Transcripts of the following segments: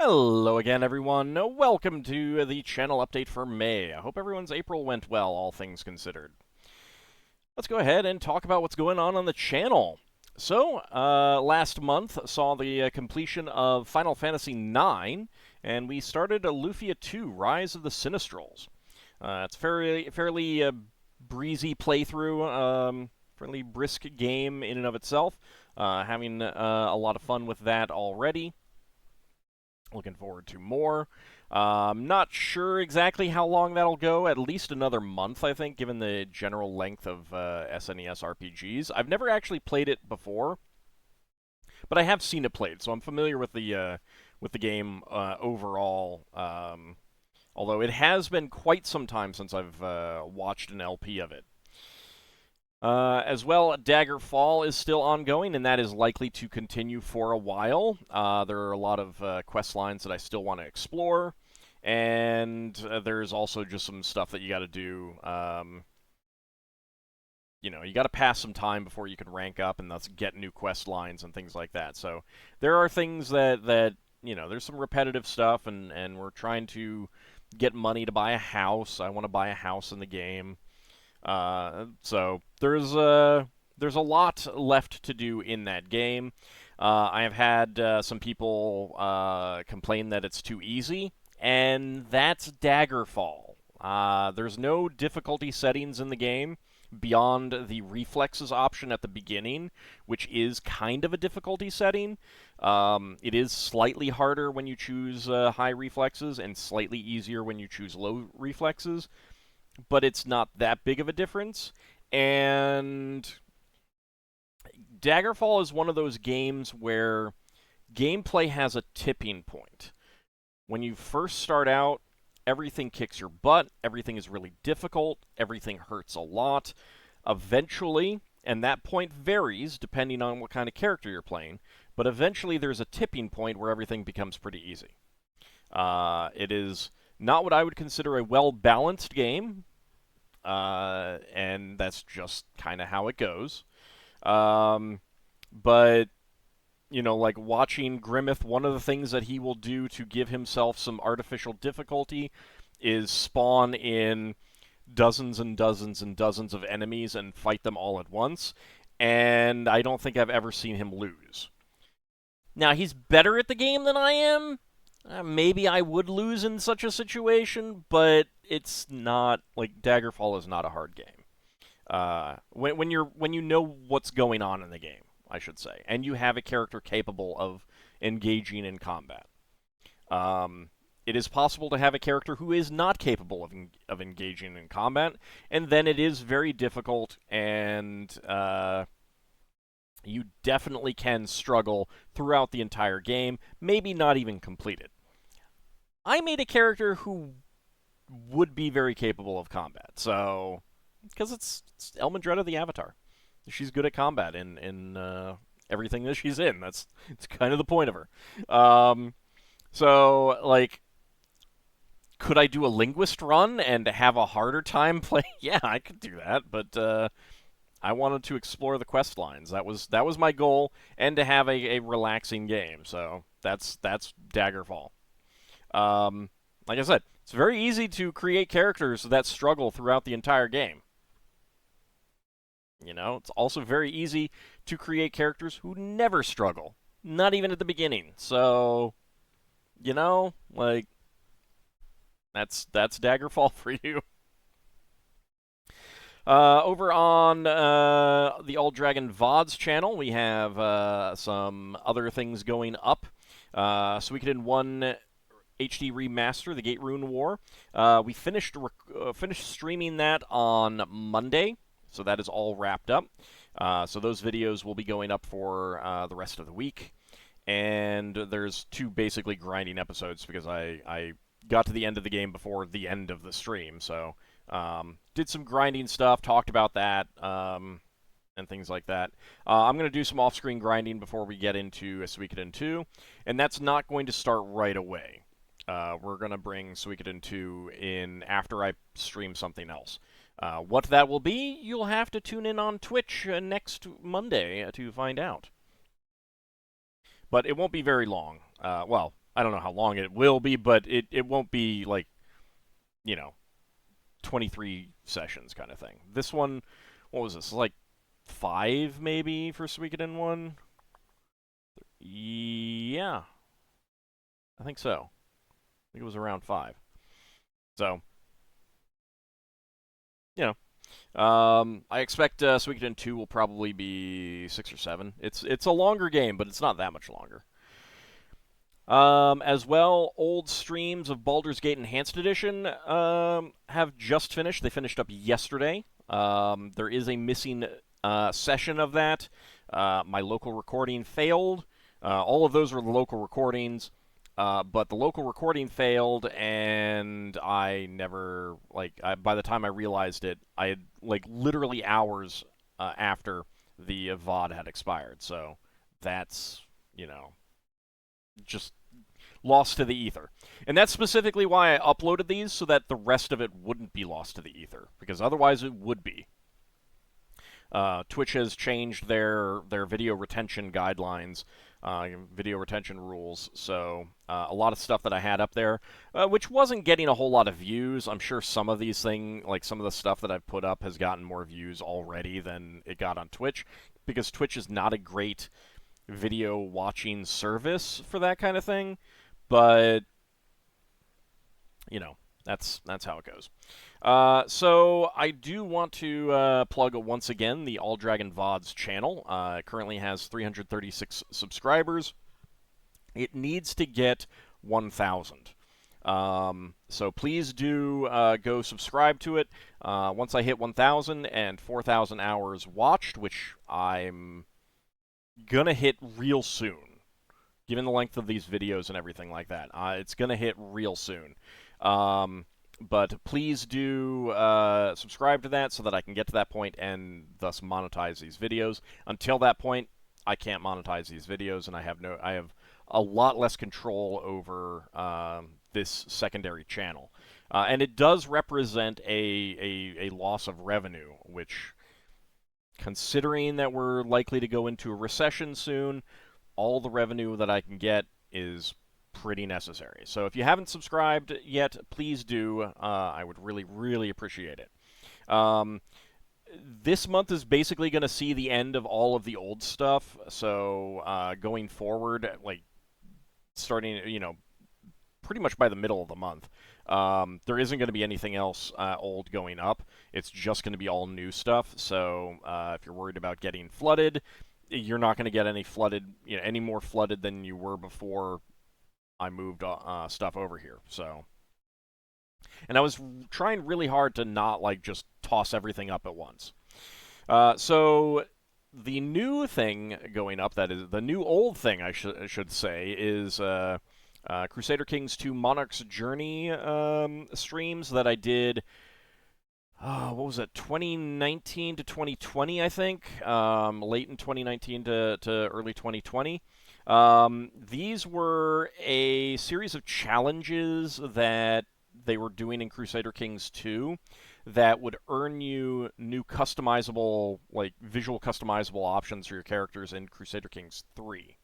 Hello again, everyone. Welcome to the channel update for May. I hope everyone's April went well, all things considered. Let's go ahead and talk about what's going on the channel. So, last month saw the completion of Final Fantasy IX, and we started Lufia 2, Rise of the Sinistrals. It's fairly breezy playthrough, fairly brisk game in and of itself. Having a lot of fun with that already. Looking forward to more. Not sure exactly how long that'll go. At least another month, I think, given the general length of SNES RPGs. I've never actually played it before, but I have seen it played, so I'm familiar with the game overall. Although it has been quite some time since I've watched an LP of it. As well, Daggerfall is still ongoing, and that is likely to continue for a while. There are a lot of quest lines that I still want to explore, and there's also just some stuff that you got to do. You got to pass some time before you can rank up and thus get new quest lines and things like that. So there are things that there's some repetitive stuff, and we're trying to get money to buy a house. I want to buy a house in the game. So there's a lot left to do in that game. I have had some people complain that it's too easy, and that's Daggerfall. There's no difficulty settings in the game beyond the reflexes option at the beginning, which is kind of a difficulty setting. It is slightly harder when you choose high reflexes and slightly easier when you choose low reflexes, but it's not that big of a difference. And Daggerfall is one of those games where gameplay has a tipping point. When you first start out, everything kicks your butt, everything is really difficult, everything hurts a lot. Eventually, and that point varies depending on what kind of character you're playing, but eventually there's a tipping point where everything becomes pretty easy. It is not what I would consider a well-balanced game, and that's just kind of how it goes. But, like watching Grimmeth, one of the things that he will do to give himself some artificial difficulty is spawn in dozens and dozens and dozens of enemies and fight them all at once, and I don't think I've ever seen him lose. Now, he's better at the game than I am. Maybe I would lose in such a situation, but it's not like Daggerfall is not a hard game. When you know what's going on in the game, I should say, and you have a character capable of engaging in combat. It is possible to have a character who is not capable of engaging in combat, and then it is very difficult, and you definitely can struggle throughout the entire game, maybe not even complete it. I made a character who would be very capable of combat, so because it's Elmendretta the Avatar. She's good at combat in everything that she's in. It's kind of the point of her. So like, could I do a linguist run and have a harder time playing? Yeah, I could do that, but I wanted to explore the quest lines. That was my goal, and to have a relaxing game. So that's Daggerfall. Like I said, it's very easy to create characters that struggle throughout the entire game. It's also very easy to create characters who never struggle, not even at the beginning. So, like, that's Daggerfall for you. Over on the AuldDragon VODs channel, we have some other things going up. Suikoden 1 HD Remaster, The Gate Rune War. We finished streaming that on Monday, so that is all wrapped up. So those videos will be going up for the rest of the week. And there's 2 basically grinding episodes because I got to the end of the game before the end of the stream, so did some grinding stuff, talked about that, and things like that. I'm going to do some off-screen grinding before we get into Suikoden 2, and that's not going to start right away. We're going to bring Suikoden 2 in after I stream something else. What that will be, you'll have to tune in on Twitch next Monday to find out. But it won't be very long. Well, I don't know how long it will be, but it won't be like, you know, 23 sessions kind of thing. This one, what was this? Like 5 maybe for Suikoden 1? Yeah, I think so. I think it was around 5. So, you know, I expect Suikoden 2 will probably be 6 or 7. It's a longer game, but it's not that much longer. As well, old streams of Baldur's Gate Enhanced Edition have just finished. They finished up yesterday. There is a missing session of that. My local recording failed. All of those were the local recordings, but the local recording failed, and I never, by the time I realized it, I had, like, literally hours after the VOD had expired. So that's, just lost to the ether. And that's specifically why I uploaded these, so that the rest of it wouldn't be lost to the ether, because otherwise it would be. Twitch has changed their video retention guidelines, video retention rules, so a lot of stuff that I had up there, which wasn't getting a whole lot of views. I'm sure some of these things, like some of the stuff that I've put up, has gotten more views already than it got on Twitch, because Twitch is not a great video watching service for that kind of thing. But, that's how it goes. So I do want to plug once again the AuldDragon VODs channel. It currently has 336 subscribers. It needs to get 1,000. So please do go subscribe to it. Once I hit 1,000 and 4,000 hours watched, which I'm gonna hit real soon, given the length of these videos and everything like that. It's going to hit real soon. But please do subscribe to that so that I can get to that point and thus monetize these videos. Until that point, I can't monetize these videos, and I have a lot less control over this secondary channel. And it does represent a loss of revenue, which, considering that we're likely to go into a recession soon, all the revenue that I can get is pretty necessary. So if you haven't subscribed yet, please do. I would really, really appreciate it. This month is basically going to see the end of all of the old stuff. So going forward, like starting, pretty much by the middle of the month, there isn't going to be anything else old going up. It's just going to be all new stuff. So if you're worried about getting flooded, you're not going to get any more flooded than you were before I moved stuff over here. So, and I was trying really hard to not just toss everything up at once. So the new thing going up, that is the new old thing, I should say, is Crusader Kings 2 Monarch's Journey streams that I did. What was it, 2019 to 2020, I think? Late in 2019 to early 2020. These were a series of challenges that they were doing in Crusader Kings 2 that would earn you new customizable, visual customizable options for your characters in Crusader Kings 3.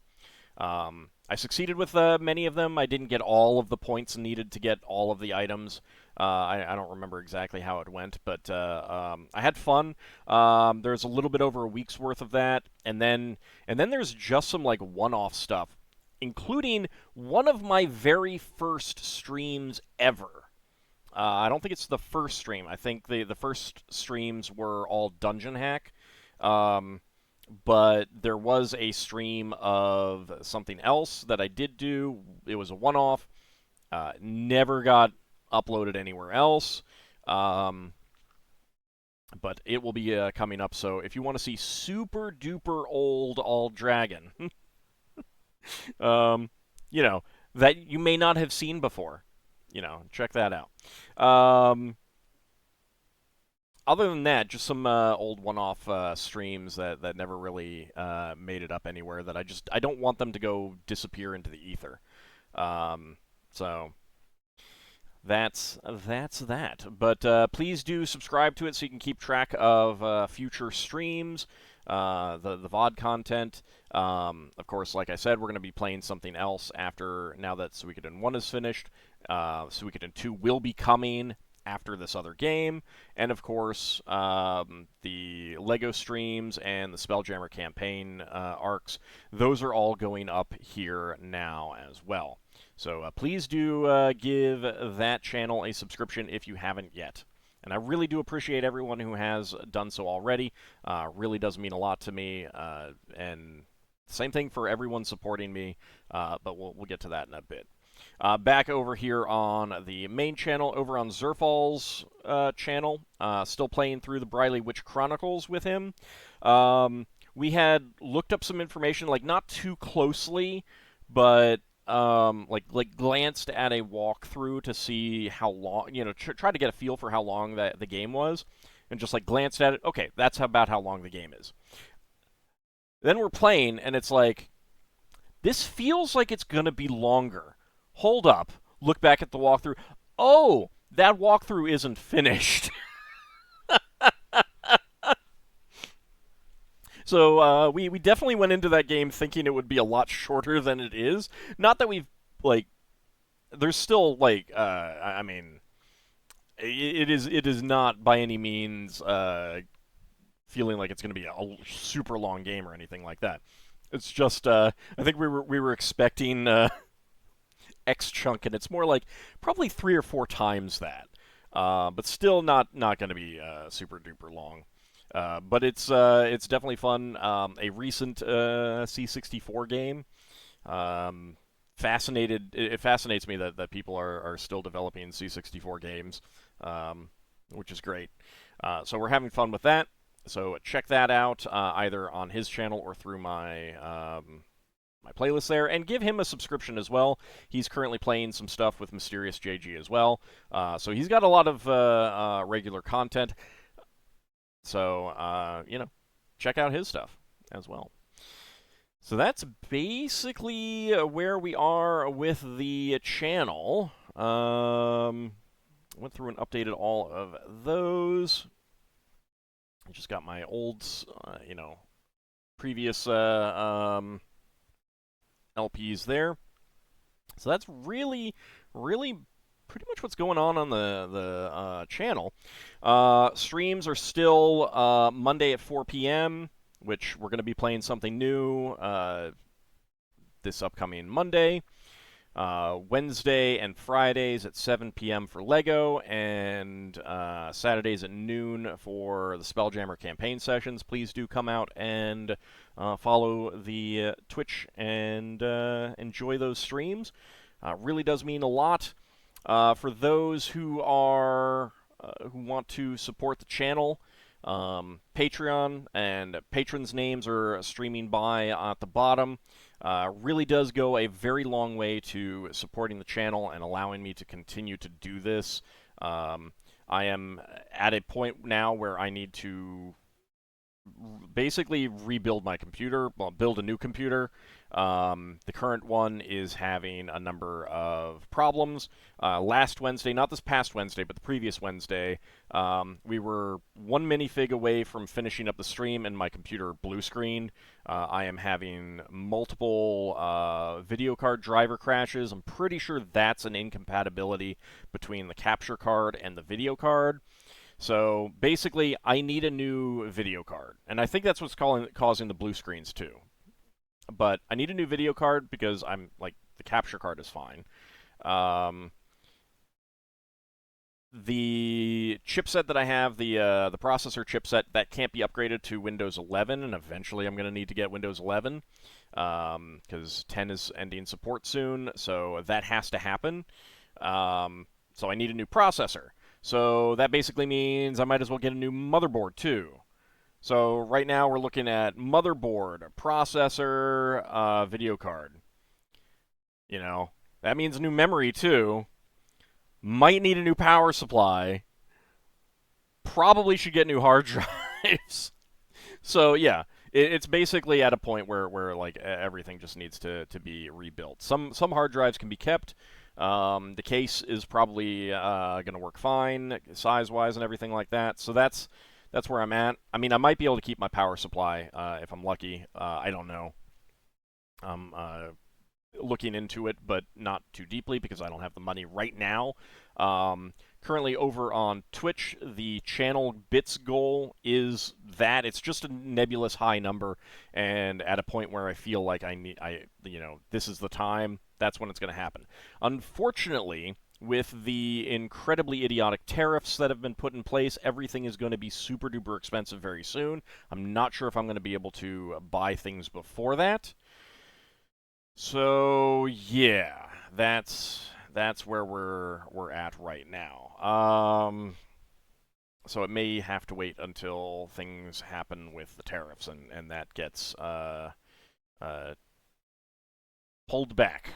I succeeded with many of them. I didn't get all of the points needed to get all of the items. I don't remember exactly how it went, but I had fun. There's a little bit over a week's worth of that, and then there's just some one-off stuff, including one of my very first streams ever. I don't think it's the first stream. I think the first streams were all Dungeon Hack. But there was a stream of something else that I did do. It was a one-off. Never got uploaded anywhere else. But it will be coming up. So if you want to see super duper old AuldDragon, that you may not have seen before, check that out. Other than that, just some old one-off streams that never really made it up anywhere, that I don't want them to go disappear into the ether. So that's that. But please do subscribe to it so you can keep track of future streams. the VOD content. Of course, like I said, we're going to be playing something else after, now that Suikoden 1 is finished. Suikoden 2 will be coming after this other game, and of course, the LEGO streams and the Spelljammer campaign arcs, those are all going up here now as well. So please do give that channel a subscription if you haven't yet. And I really do appreciate everyone who has done so already. Really does mean a lot to me. And same thing for everyone supporting me, but we'll get to that in a bit. Back over here on the main channel, over on Zerfall's channel, still playing through the Briley Witch Chronicles with him. We had looked up some information, like not too closely, but like glanced at a walkthrough to see how long, try to get a feel for how long the game was, and just like glanced at it. Okay, that's about how long the game is. Then we're playing, and it's like, this feels like it's gonna be longer. Hold up, look back at the walkthrough. Oh, that walkthrough isn't finished. So we definitely went into that game thinking it would be a lot shorter than it is. Not that we've, like, there's still, like, I mean, it is not by any means feeling like it's going to be a super long game or anything like that. It's just, I think we were expecting X chunk, and it's more like probably 3 or 4 times that. But still not going to be super duper long. But it's definitely fun. A recent C64 game. It fascinates me that people are still developing C64 games, which is great. So we're having fun with that. So check that out either on his channel or through my my playlist there, and give him a subscription as well. He's currently playing some stuff with Mysterious JG as well. So he's got a lot of regular content. So, check out his stuff as well. So that's basically where we are with the channel. Went through and updated all of those. I just got my old, previous LPs there. So that's really pretty much what's going on the channel. Streams are still Monday at 4 p.m., which we're going to be playing something new this upcoming Monday. Wednesday and Fridays at 7 p.m. for LEGO, and Saturdays at noon for the Spelljammer campaign sessions. Please do come out and follow the Twitch and enjoy those streams. Really does mean a lot. For those who are who want to support the channel, Patreon and patrons' names are streaming by at the bottom. Really does go a very long way to supporting the channel and allowing me to continue to do this. I am at a point now where I need to basically rebuild my computer, well, build a new computer. The current one is having a number of problems. Last Wednesday, not this past Wednesday, but the previous Wednesday, we were one minifig away from finishing up the stream and my computer blue screened. I am having multiple video card driver crashes. I'm pretty sure that's an incompatibility between the capture card and the video card. So basically, I need a new video card, and I think that's what's causing the blue screens too. But I need a new video card because I'm like, the capture card is fine. The chipset that I have, the processor chipset, that can't be upgraded to Windows 11, and eventually I'm going to need to get Windows 11 because 10 is ending support soon, so that has to happen. So I need a new processor. So that basically means I might as well get a new motherboard too. So right now we're looking at motherboard, processor, video card. That means new memory too. Might need a new power supply. Probably should get new hard drives. So yeah, it's basically at a point where like everything just needs to be rebuilt. Some hard drives can be kept. The case is probably going to work fine, size-wise and everything like that. So that's that's where I'm at. I mean, I might be able to keep my power supply if I'm lucky. I don't know. I'm looking into it, but not too deeply because I don't have the money right now. Currently over on Twitch, the channel bits goal is that it's just a nebulous high number, and at a point where I feel like this is the time, that's when it's going to happen. Unfortunately, with the incredibly idiotic tariffs that have been put in place, everything is going to be super duper expensive very soon. I'm not sure if I'm going to be able to buy things before that. So yeah, that's where we're at right now. So it may have to wait until things happen with the tariffs, and that gets pulled back.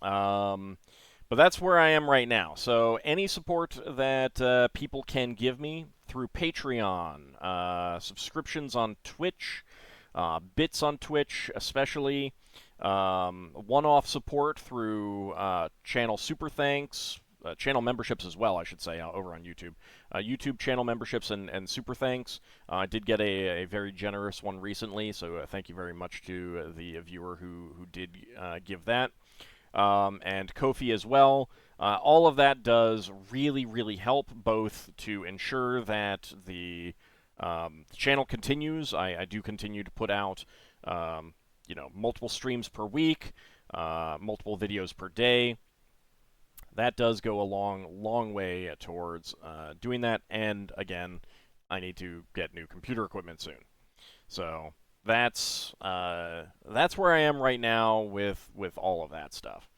But that's where I am right now. So any support that people can give me through Patreon, subscriptions on Twitch, bits on Twitch especially, one-off support through channel super thanks, channel memberships as well, I should say, over on YouTube. YouTube channel memberships and super thanks. I did get a very generous one recently, so thank you very much to the viewer who did give that. And Ko-fi as well. All of that does really, really help, both to ensure that the channel continues. I do continue to put out multiple streams per week, multiple videos per day. That does go a long way towards doing that. And again, I need to get new computer equipment soon. So that's where I am right now with all of that stuff.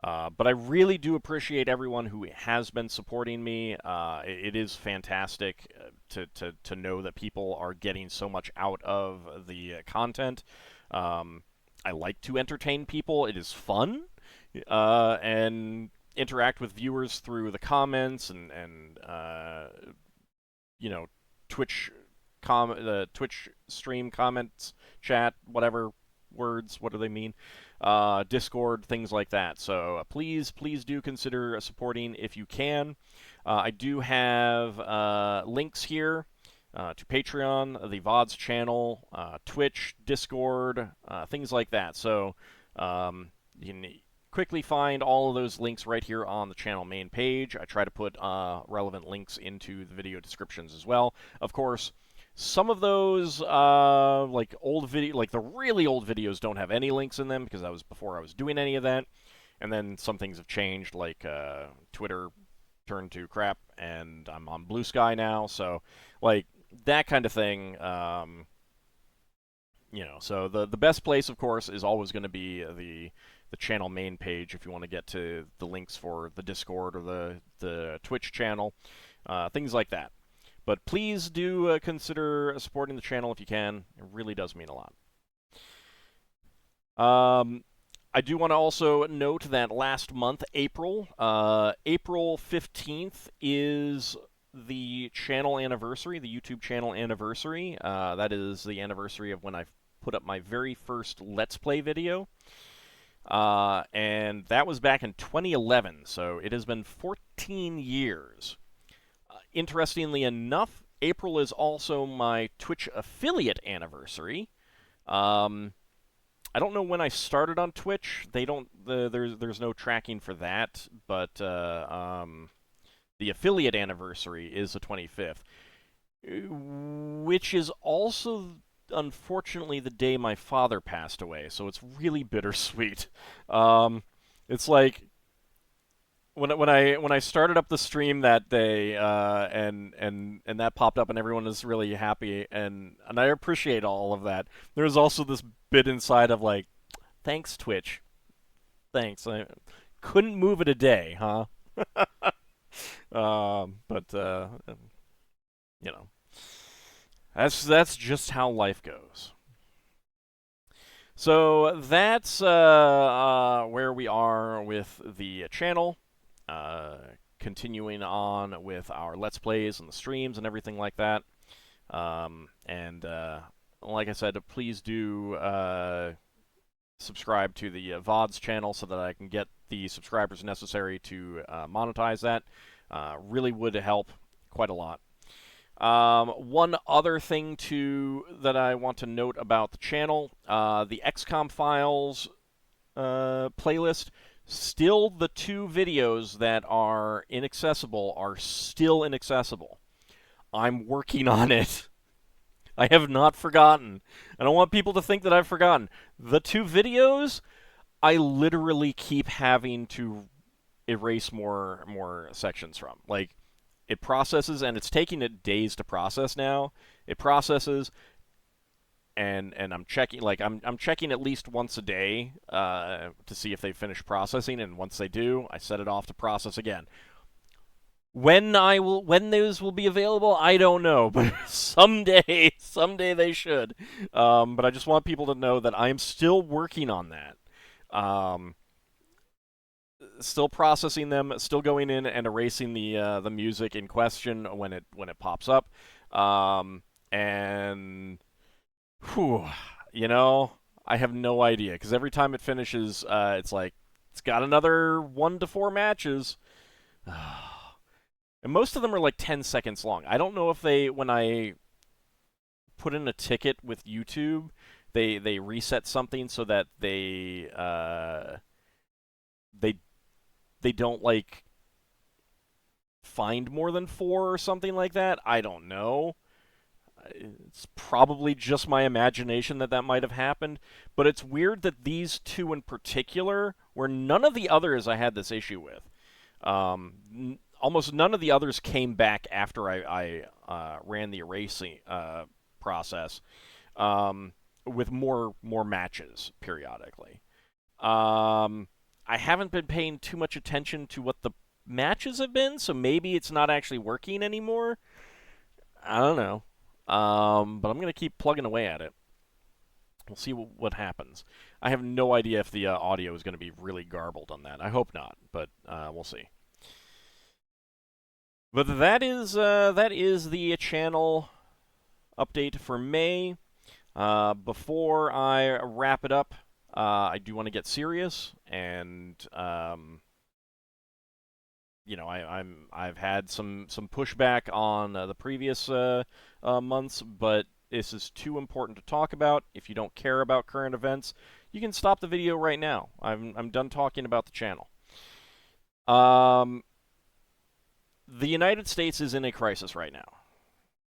But I really do appreciate everyone who has been supporting me. It is fantastic to know that people are getting so much out of the content. I like to entertain people. It is fun, and interact with viewers through the comments and Twitch the Twitch stream comments, chat, whatever words, what do they mean? Discord, things like that. So please do consider supporting if you can. I do have links here to Patreon, the VODs channel, Twitch, Discord, things like that. So you can quickly find all of those links right here on the channel main page. I try to put relevant links into the video descriptions as well. Of course, some of those, like the really old videos don't have any links in them because that was before I was doing any of that. And then some things have changed, like Twitter turned to crap, and I'm on Blue Sky now. So, like, that kind of thing, so the best place, of course, is always going to be the channel main page if you want to get to the links for the Discord or the Twitch channel, things like that. But please do consider supporting the channel if you can. It really does mean a lot. I do want to also note that last month, April 15th is the channel anniversary, the YouTube channel anniversary. That is the anniversary of when I put up my very first Let's Play video. And that was back in 2011, so it has been 14 years. Interestingly enough, April is also my Twitch affiliate anniversary. I don't know when I started on Twitch. There's no tracking for that, but the affiliate anniversary is the 25th, which is also unfortunately the day my father passed away. So it's really bittersweet. It's like when I started up the stream that day, and that popped up, and everyone was really happy, and I appreciate all of that. There's also this bit inside of like, thanks Twitch, thanks. I couldn't move it a day, huh? But that's just how life goes. So that's where we are with the channel. Continuing on with our Let's Plays and the streams and everything like that. And like I said, please do subscribe to the VODs channel so that I can get the subscribers necessary to monetize that. Really would help quite a lot. One other thing that I want to note about the channel, the XCOM Files playlist, still the 2 videos that are inaccessible are still inaccessible. I'm working on it. I have not forgotten. I don't want people to think that I've forgotten. The 2 videos, I literally keep having to erase more sections from. Like, it processes, and it's taking it days to process now. It processes, and I'm checking, like, I'm checking at least once a day to see if they finish processing, and once they do, I set it off to process again. When those will be available, I don't know, but someday they should. But I just want people to know that I am still working on that. Um, Still processing them, still going in and erasing the music in question when it pops up, and whew, you know, I have no idea because every time it finishes, it's like it's got another 1 to 4 matches. And most of them are like 10 seconds long. I don't know if when I put in a ticket with YouTube, they reset something so that they they don't like find more than 4 or something like that. I don't know. It's probably just my imagination that might have happened, but it's weird that these 2 in particular, where none of the others I had this issue with, almost none of the others came back after I ran the erasing process, with more matches periodically. I haven't been paying too much attention to what the matches have been, so maybe it's not actually working anymore. I don't know. But I'm going to keep plugging away at it. We'll see what happens. I have no idea if the audio is going to be really garbled on that. I hope not, but we'll see. But that is the channel update for May. Before I wrap it up, I do want to get serious, and I've had some pushback on the previous months, but this is too important to talk about. If you don't care about current events, you can stop the video right now. I'm done talking about the channel. The United States is in a crisis right now.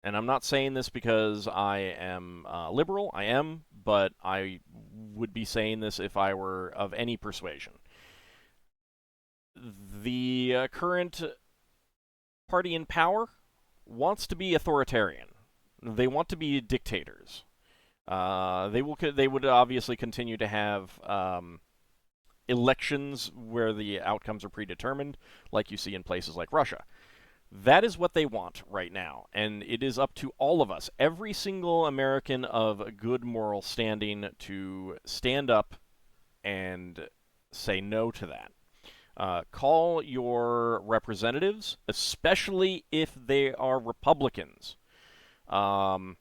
And I'm not saying this because I am liberal. I am, but I would be saying this if I were of any persuasion. The current party in power wants to be authoritarian. They want to be dictators. They would obviously continue to have elections where the outcomes are predetermined, like you see in places like Russia. That is what they want right now, and it is up to all of us, every single American of good moral standing, to stand up and say no to that. Call your representatives, especially if they are Republicans. Tell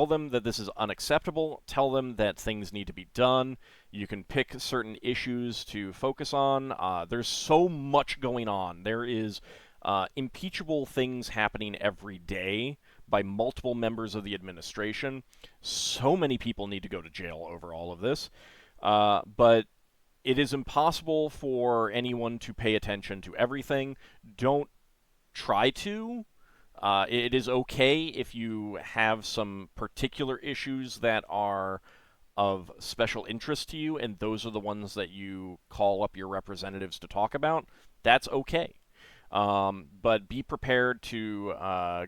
them that this is unacceptable. Tell them that things need to be done. You can pick certain issues to focus on. There's so much going on. There is impeachable things happening every day by multiple members of the administration. So many people need to go to jail over all of this. But it is impossible for anyone to pay attention to everything. Don't try to. It is okay if you have some particular issues that are of special interest to you, and those are the ones that you call up your representatives to talk about. That's okay. But be prepared to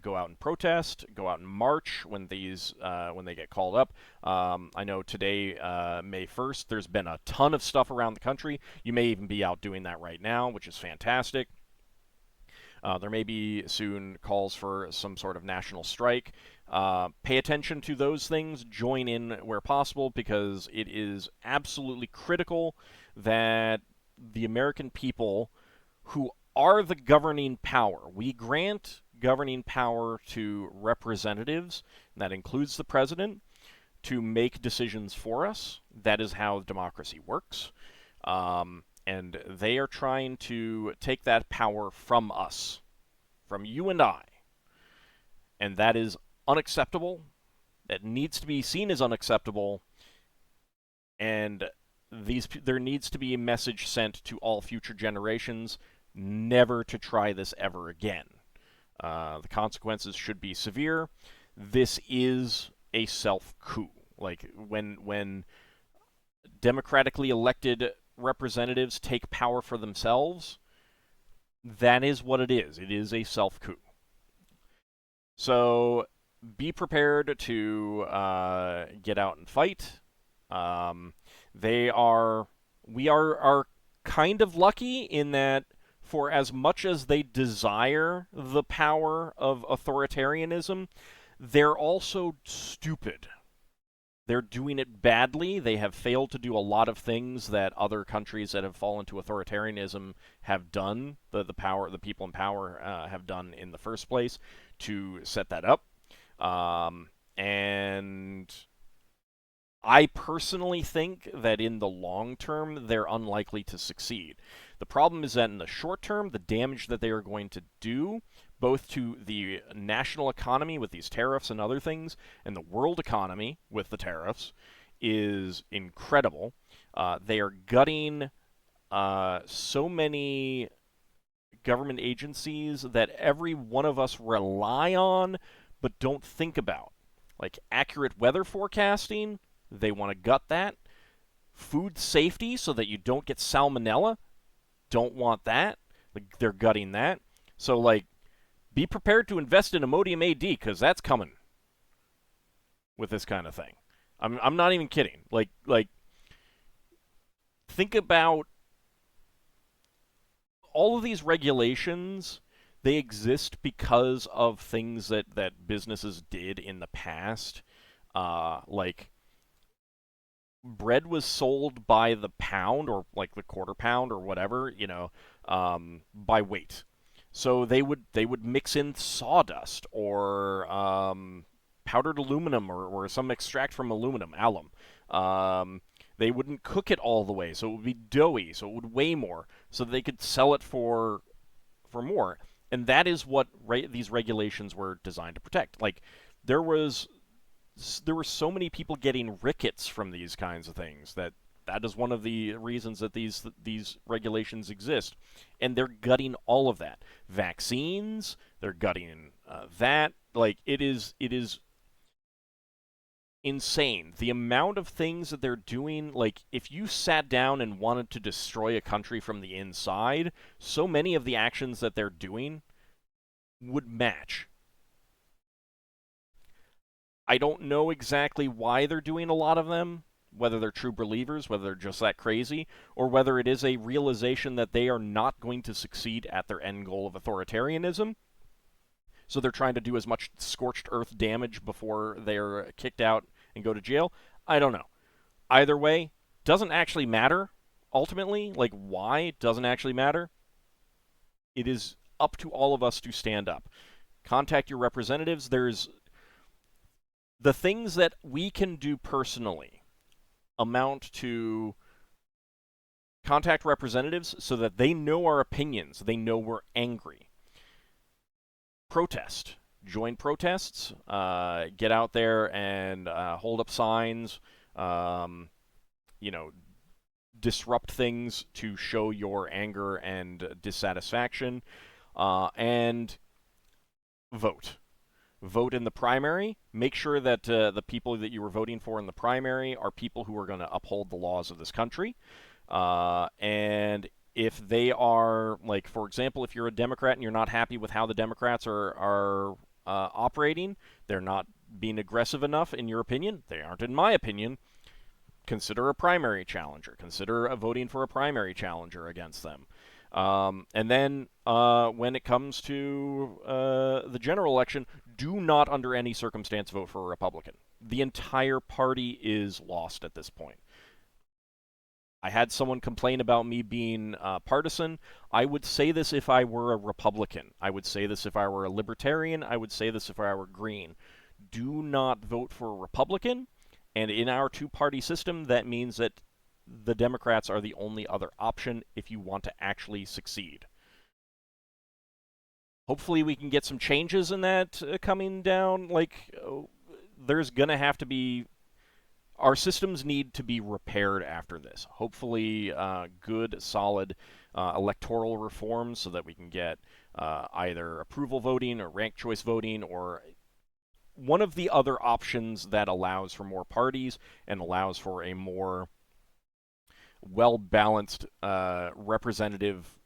go out and protest, go out and march when they get called up. I know today, May 1st, there's been a ton of stuff around the country. You may even be out doing that right now, which is fantastic. There may be soon calls for some sort of national strike. Pay attention to those things. Join in where possible, because it is absolutely critical that the American people, who are the governing power, we grant governing power to representatives, and that includes the president, to make decisions for us. That is how democracy works. And they are trying to take that power from us, from you and I. and that is unacceptable. That needs to be seen as unacceptable, and there needs to be a message sent to all future generations never to try this ever again. The consequences should be severe. This is a self-coup. Like, when democratically elected representatives take power for themselves, that is what it is. It is a self-coup. So be prepared to get out and fight. We are kind of lucky in that for as much as they desire the power of authoritarianism, they're also stupid. They're doing it badly. They have failed to do a lot of things that other countries that have fallen to authoritarianism have done. The people in power have done in the first place to set that up. And I personally think that in the long term, they're unlikely to succeed. The problem is that in the short term, the damage that they are going to do, both to the national economy with these tariffs and other things, and the world economy with the tariffs, is incredible. They are gutting so many government agencies that every one of us rely on but don't think about. Like accurate weather forecasting, they want to gut that. Food safety, so that you don't get salmonella, don't want that. Like, they're gutting that. So, like, be prepared to invest in Imodium AD, because that's coming with this kind of thing. I'm not even kidding. Like, think about all of these regulations. They exist because of things that businesses did in the past. Like, bread was sold by the pound, or like the quarter pound or whatever, by weight. So they would mix in sawdust or powdered aluminum or some extract from aluminum, alum. They wouldn't cook it all the way, so it would be doughy, so it would weigh more, so they could sell it for more. And that is what these regulations were designed to protect. Like, there were so many people getting rickets from these kinds of things that is one of the reasons that these regulations exist. And they're gutting all of that. Vaccines, they're gutting that. Like, it is insane. The amount of things that they're doing, like, if you sat down and wanted to destroy a country from the inside, so many of the actions that they're doing would match. I don't know exactly why they're doing a lot of them, whether they're true believers, whether they're just that crazy, or whether it is a realization that they are not going to succeed at their end goal of authoritarianism. So they're trying to do as much scorched earth damage before they're kicked out and go to jail. I don't know. Either way, doesn't actually matter, ultimately. Like, why doesn't actually matter. It is up to all of us to stand up. Contact your representatives. There's the things that we can do personally amount to contact representatives so that they know our opinions. They know we're angry. Protest. Join protests. Get out there and hold up signs. Disrupt things to show your anger and dissatisfaction. And vote. Vote in the primary. Make sure that the people that you were voting for in the primary are people who are going to uphold the laws of this country. And if they are, like, for example, if you're a Democrat and you're not happy with how the Democrats are operating, they're not being aggressive enough, in your opinion, they aren't in my opinion, consider a primary challenger. Consider voting for a primary challenger against them. And then when it comes to the general election, do not under any circumstance vote for a Republican. The entire party is lost at this point. I had someone complain about me being partisan. I would say this if I were a Republican. I would say this if I were a Libertarian. I would say this if I were Green. Do not vote for a Republican. And in our two-party system, that means that the Democrats are the only other option if you want to actually succeed. Hopefully we can get some changes in that coming down. Like, there's going to have to be. Our systems need to be repaired after this. Hopefully, good, solid electoral reforms so that we can get either approval voting or ranked choice voting or one of the other options that allows for more parties and allows for a more well-balanced representative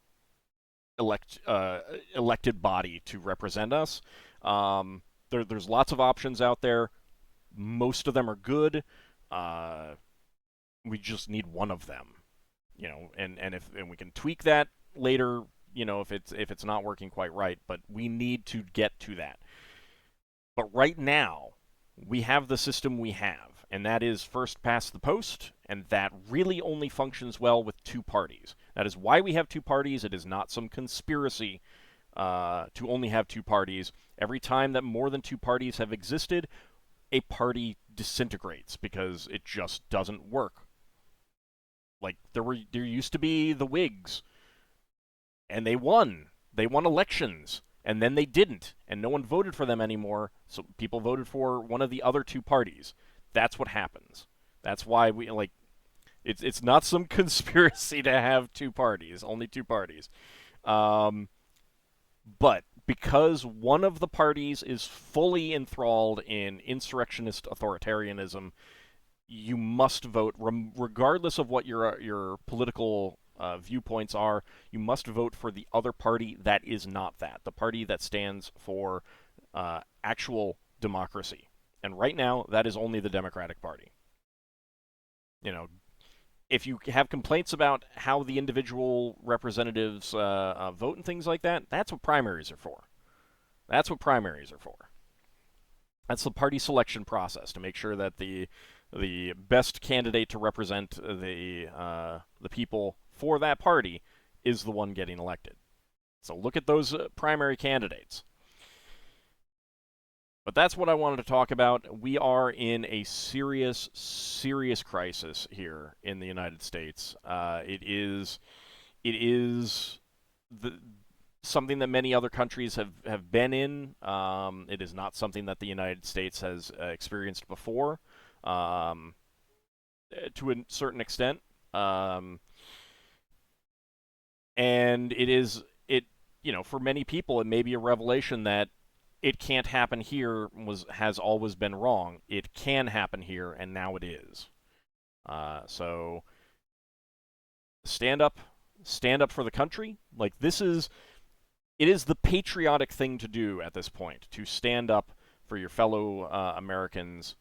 elected body to represent us. There's lots of options out there. Most of them are good. We just need one of them, and we can tweak that later, if it's not working quite right. But we need to get to that. But right now, we have the system we have, and that is first past the post, and that really only functions well with two parties. That is why we have two parties. It is not some conspiracy to only have two parties. Every time that more than two parties have existed, a party disintegrates because it just doesn't work. Like there used to be the Whigs, and they won. They won elections, and then they didn't, and no one voted for them anymore. So people voted for one of the other two parties. That's what happens. That's why we like. It's not some conspiracy to have two parties, only two parties. But because one of the parties is fully enthralled in insurrectionist authoritarianism, you must vote, regardless of what your political viewpoints are. You must vote for the other party that is not that, the party that stands for actual democracy. And right now, that is only the Democratic Party. You know, if you have complaints about how the individual representatives vote and things like that, that's what primaries are for. That's what primaries are for. That's the party selection process to make sure that the best candidate to represent the people for that party is the one getting elected. So look at those primary candidates. But that's what I wanted to talk about. We are in a serious, serious crisis here in the United States. It is something that many other countries have been in. It is not something that the United States has experienced before, to a certain extent. And for many people, it may be a revelation that it can't happen here has always been wrong. It can happen here, and now it is. So stand up for the country. Like it is the patriotic thing to do at this point, to stand up for your fellow Americans,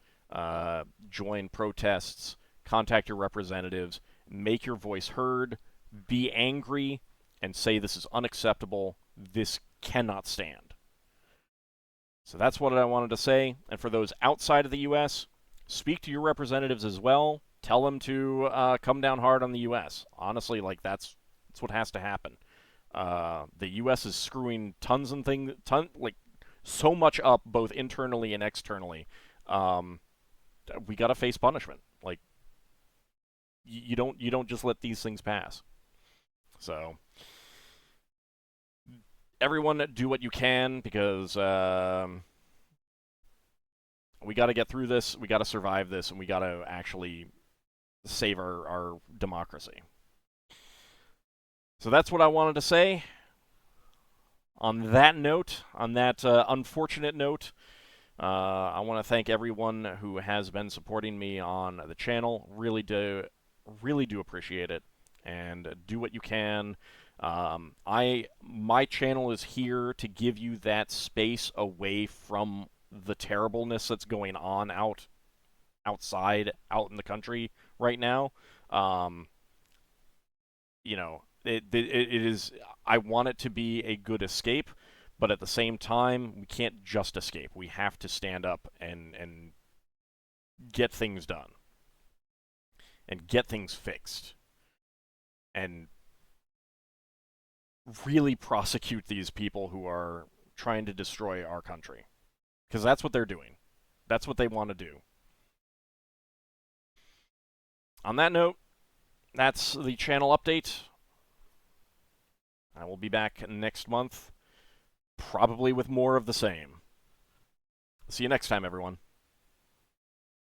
join protests, contact your representatives, make your voice heard, be angry, and say this is unacceptable. This cannot stand. So that's what I wanted to say. And for those outside of the U.S., speak to your representatives as well. Tell them to come down hard on the U.S. Honestly, that's what has to happen. The U.S. is screwing so much up, both internally and externally. We gotta face punishment. Like you don't just let these things pass. So everyone, do what you can because we got to get through this. We got to survive this, and we got to actually save our democracy. So that's what I wanted to say. On that note, on that unfortunate note, I want to thank everyone who has been supporting me on the channel. Really do appreciate it, and do what you can. My channel is here to give you that space away from the terribleness that's going on out in the country right now. It is. I want it to be a good escape, but at the same time, we can't just escape. We have to stand up and get things done and get things fixed and really prosecute these people who are trying to destroy our country. Because that's what they're doing. That's what they want to do. On that note, that's the channel update. I will be back next month probably with more of the same. See you next time, everyone.